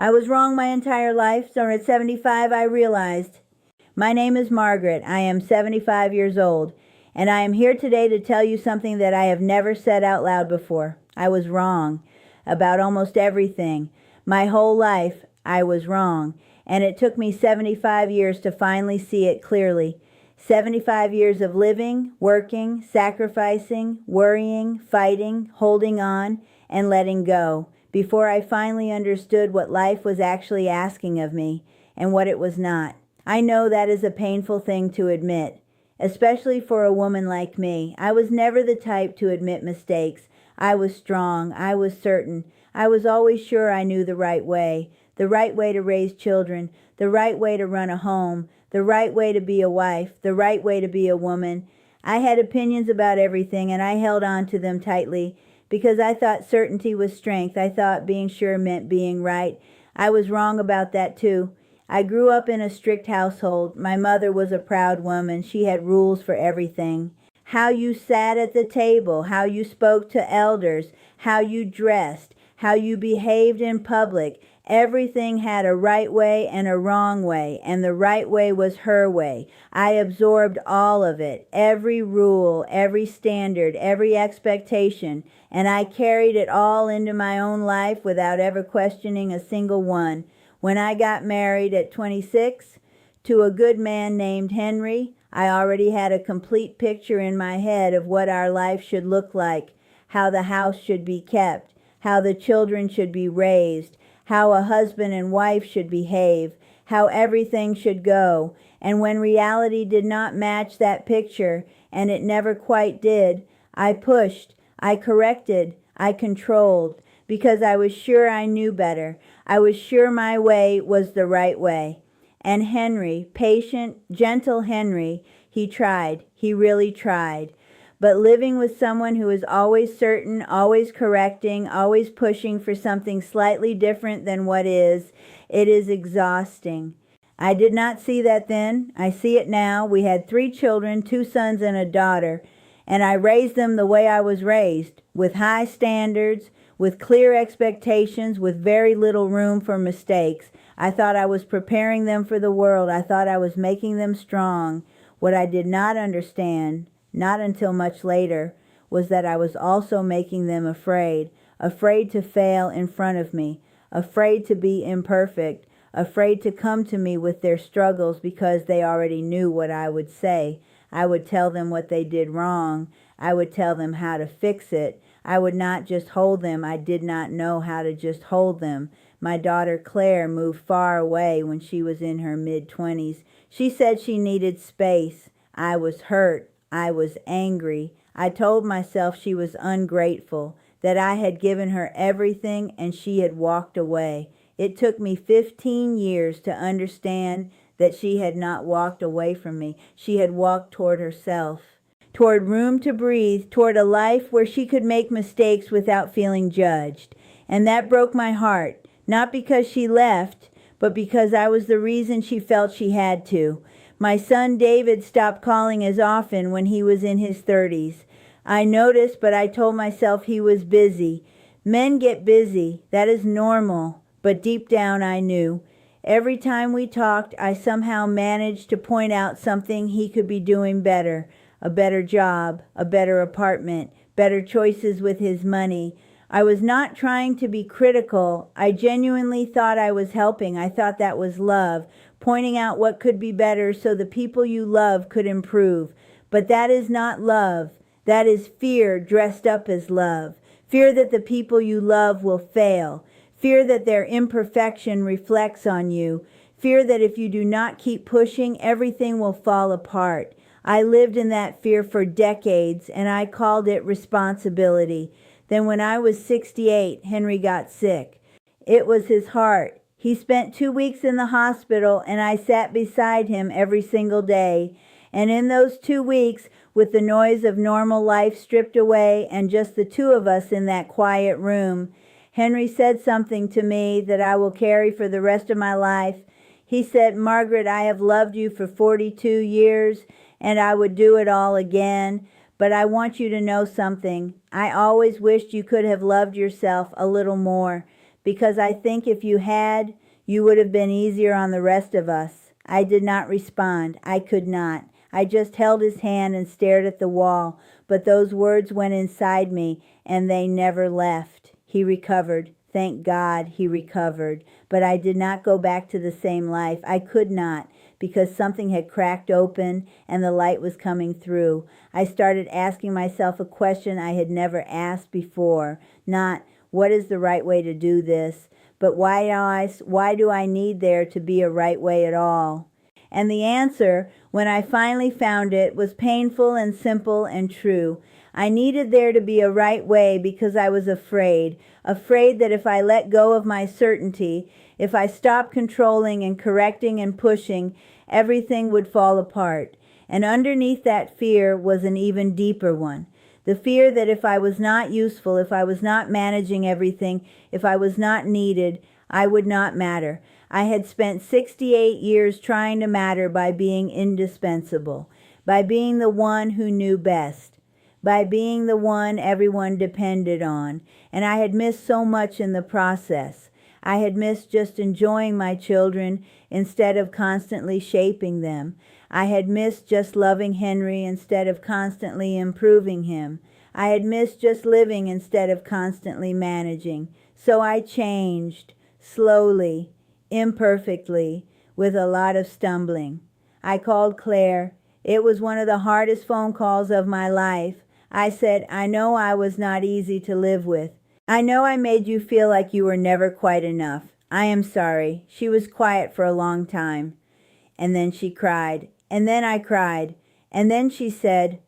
I was wrong my entire life, so at 75 I realized. My name is Margaret. I am 75 years old, and I am here today to tell you something that I have never said out loud before. I was wrong about almost everything. My whole life, I was wrong, and it took me 75 years to finally see it clearly. 75 years of living, working, sacrificing, worrying, fighting, holding on, and letting go, before I finally understood what life was actually asking of me and what it was not. I know that is a painful thing to admit, especially for a woman like me. I was never the type to admit mistakes. I was strong. I was certain. I was always sure I knew the right way to raise children, the right way to run a home, the right way to be a wife, the right way to be a woman. I had opinions about everything, and I held on to them tightly because I thought certainty was strength. I thought being sure meant being right. I was wrong about that too. I grew up in a strict household. My mother was a proud woman. She had rules for everything. How you sat at the table, how you spoke to elders, how you dressed, how you behaved in public. Everything had a right way and a wrong way, and the right way was her way. I absorbed all of it, every rule, every standard, every expectation, and I carried it all into my own life without ever questioning a single one. When I got married at 26 to a good man named Henry, I already had a complete picture in my head of what our life should look like, how the house should be kept, how the children should be raised, how a husband and wife should behave, how everything should go. And when reality did not match that picture, and it never quite did, I pushed, I corrected, I controlled, because I was sure I knew better. I was sure my way was the right way. And Henry, patient, gentle Henry, he tried. He really tried. But living with someone who is always certain, always correcting, always pushing for something slightly different than what is, it is exhausting. I did not see that then. I see it now. We had 3 children, 2 sons and a daughter, and I raised them the way I was raised, with high standards, with clear expectations, with very little room for mistakes. I thought I was preparing them for the world. I thought I was making them strong. What I did not understand, not until much later, was that I was also making them afraid to fail in front of me, afraid to be imperfect, afraid to come to me with their struggles because they already knew what I would say. I would tell them what they did wrong. I would tell them how to fix it. I would not just hold them. I did not know how to just hold them. My daughter Claire moved far away when she was in her mid-20s. She said she needed space. I was hurt. I was angry. I told myself she was ungrateful, that I had given her everything and she had walked away. It took me 15 years to understand that she had not walked away from me. She had walked toward herself, toward room to breathe, toward a life where she could make mistakes without feeling judged. And that broke my heart, not because she left, but because I was the reason she felt she had to. My son David stopped calling as often when he was in his 30s. I noticed, but I told myself he was busy. Men get busy. That is normal. But deep down I knew. Every time we talked, I somehow managed to point out something he could be doing better. A better job, a better apartment, better choices with his money. I was not trying to be critical. I genuinely thought I was helping. I thought that was love, pointing out what could be better so the people you love could improve. But that is not love. That is fear dressed up as love. Fear that the people you love will fail. Fear that their imperfection reflects on you. Fear that if you do not keep pushing, everything will fall apart. I lived in that fear for decades, and I called it responsibility. Then when I was 68, Henry got sick. It was his heart. He spent 2 weeks in the hospital, and I sat beside him every single day. And in those 2 weeks, with the noise of normal life stripped away and just the 2 of us in that quiet room, Henry said something to me that I will carry for the rest of my life. He said, "Margaret, I have loved you for 42 years, and I would do it all again. But I want you to know something. I always wished you could have loved yourself a little more, because I think if you had, you would have been easier on the rest of us. I did not respond. I could not. I just held his hand and stared at the wall, but those words went inside me, and they never left. He recovered. Thank God he recovered. But I did not go back to the same life. I could not, because something had cracked open and the light was coming through. I started asking myself a question I had never asked before. Not, what is the right way to do this? But why do I need there to be a right way at all? And the answer, when I finally found it, was painful and simple and true. I needed there to be a right way because I was afraid that if I let go of my certainty, if I stopped controlling and correcting and pushing, everything would fall apart. And underneath that fear was an even deeper one. The fear that if I was not useful, if I was not managing everything, if I was not needed, I would not matter. I had spent 68 years trying to matter by being indispensable, by being the one who knew best, by being the one everyone depended on, and I had missed so much in the process. I had missed just enjoying my children instead of constantly shaping them. I had missed just loving Henry instead of constantly improving him. I had missed just living instead of constantly managing. So I changed, slowly, imperfectly, with a lot of stumbling. I called Claire. It was one of the hardest phone calls of my life. I said, I know I was not easy to live with. I know I made you feel like you were never quite enough. I am sorry. She was quiet for a long time. And then she cried. And then I cried. And then she said,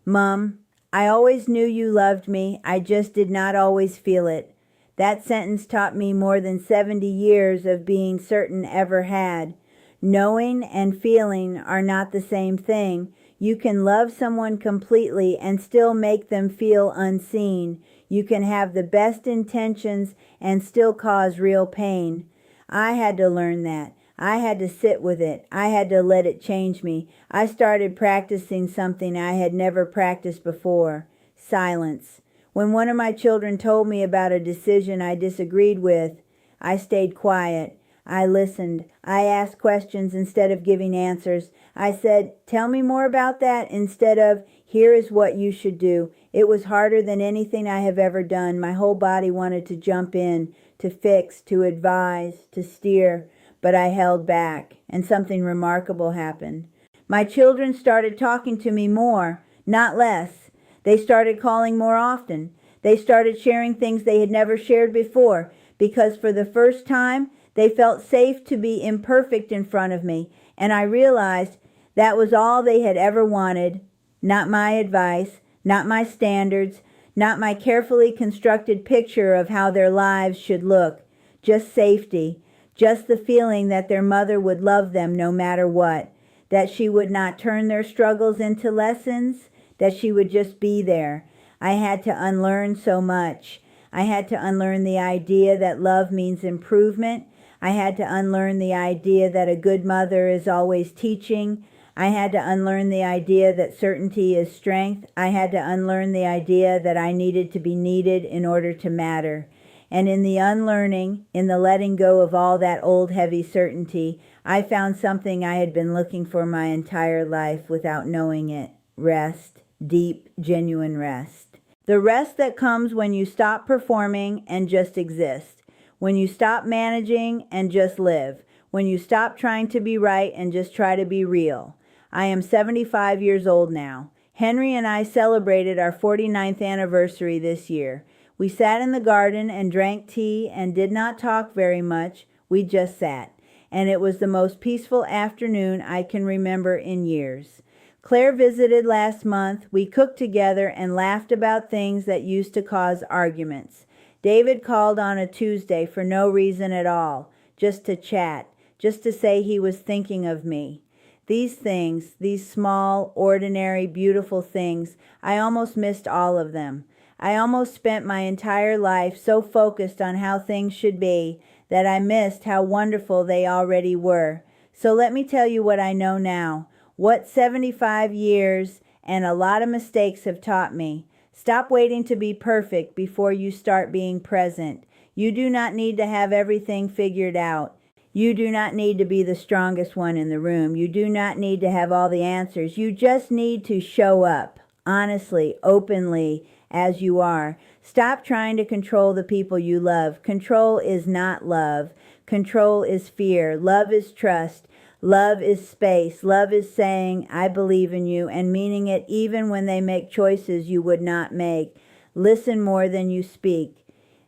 Mom, I always knew you loved me. I just did not always feel it. That sentence taught me more than 70 years of being certain ever had. Knowing and feeling are not the same thing. You can love someone completely and still make them feel unseen. You can have the best intentions and still cause real pain. I had to learn that. I had to sit with it. I had to let it change me. I started practicing something I had never practiced before. Silence. When one of my children told me about a decision I disagreed with, I stayed quiet. I listened. I asked questions instead of giving answers. I said, tell me more about that instead of, here is what you should do. It was harder than anything I have ever done. My whole body wanted to jump in, to fix, to advise, to steer. But I held back, and something remarkable happened. My children started talking to me more, not less. They started calling more often. They started sharing things they had never shared before, because for the first time, they felt safe to be imperfect in front of me, and I realized that was all they had ever wanted. Not my advice, not my standards, not my carefully constructed picture of how their lives should look. Just safety, just the feeling that their mother would love them no matter what, that she would not turn their struggles into lessons, that she would just be there. I had to unlearn so much. I had to unlearn the idea that love means improvement. I had to unlearn the idea that a good mother is always teaching. I had to unlearn the idea that certainty is strength. I had to unlearn the idea that I needed to be needed in order to matter. And in the unlearning, in the letting go of all that old heavy certainty, I found something I had been looking for my entire life without knowing it. Rest. Deep, genuine rest. The rest that comes when you stop performing and just exist. When you stop managing and just live. When you stop trying to be right and just try to be real. I am 75 years old now. Henry and I celebrated our 49th anniversary this year. We sat in the garden and drank tea and did not talk very much. We just sat. And it was the most peaceful afternoon I can remember in years. Claire visited last month. We cooked together and laughed about things that used to cause arguments. David called on a Tuesday for no reason at all, just to chat, just to say he was thinking of me. These things, these small, ordinary, beautiful things, I almost missed all of them. I almost spent my entire life so focused on how things should be that I missed how wonderful they already were. So let me tell you what I know now, what 75 years and a lot of mistakes have taught me. Stop waiting to be perfect before you start being present. You do not need to have everything figured out. You do not need to be the strongest one in the room. You do not need to have all the answers. You just need to show up, honestly, openly, as you are. Stop trying to control the people you love. Control is not love. Control is fear. Love is trust. Love is space. Love is saying, I believe in you, and meaning it even when they make choices you would not make. Listen more than you speak.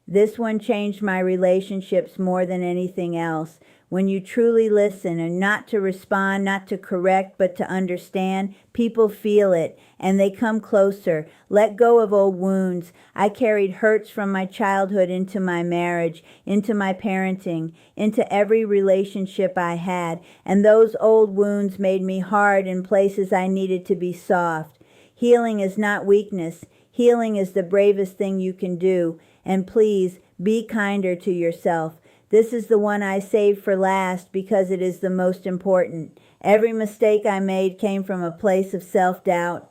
This one changed my relationships more than anything else. When you truly listen, and not to respond, not to correct, but to understand, people feel it and they come closer. Let go of old wounds. I carried hurts from my childhood into my marriage, into my parenting, into every relationship I had, and those old wounds made me hard in places I needed to be soft. Healing is not weakness. Healing is the bravest thing you can do. And please, be kinder to yourself. This is the one I saved for last because it is the most important. Every mistake I made came from a place of self-doubt.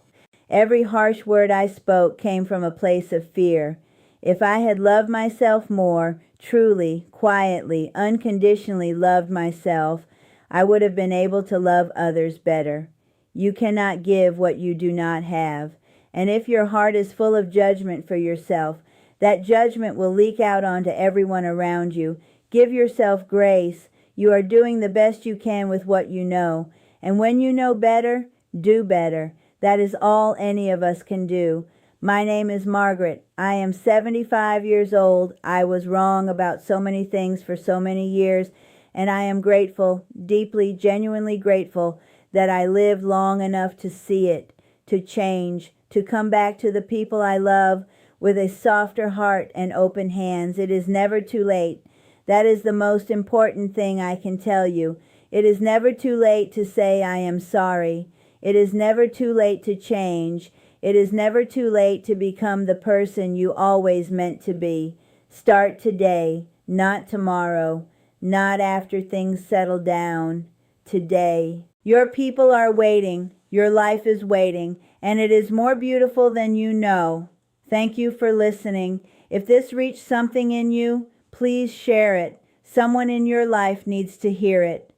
Every harsh word I spoke came from a place of fear. If I had loved myself more, truly, quietly, unconditionally loved myself, I would have been able to love others better. You cannot give what you do not have. And if your heart is full of judgment for yourself, that judgment will leak out onto everyone around you. Give yourself grace. You are doing the best you can with what you know. And when you know better, do better. That is all any of us can do. My name is Margaret. I am 75 years old. I was wrong about so many things for so many years, and I am grateful, deeply, genuinely grateful, that I lived long enough to see it, to change, to come back to the people I love with a softer heart and open hands. It is never too late. That is the most important thing I can tell you. It is never too late to say I am sorry. It is never too late to change. It is never too late to become the person you always meant to be. Start today, not tomorrow, not after things settle down. Today. Your people are waiting. Your life is waiting, and it is more beautiful than you know. Thank you for listening. If this reached something in you, please share it. Someone in your life needs to hear it.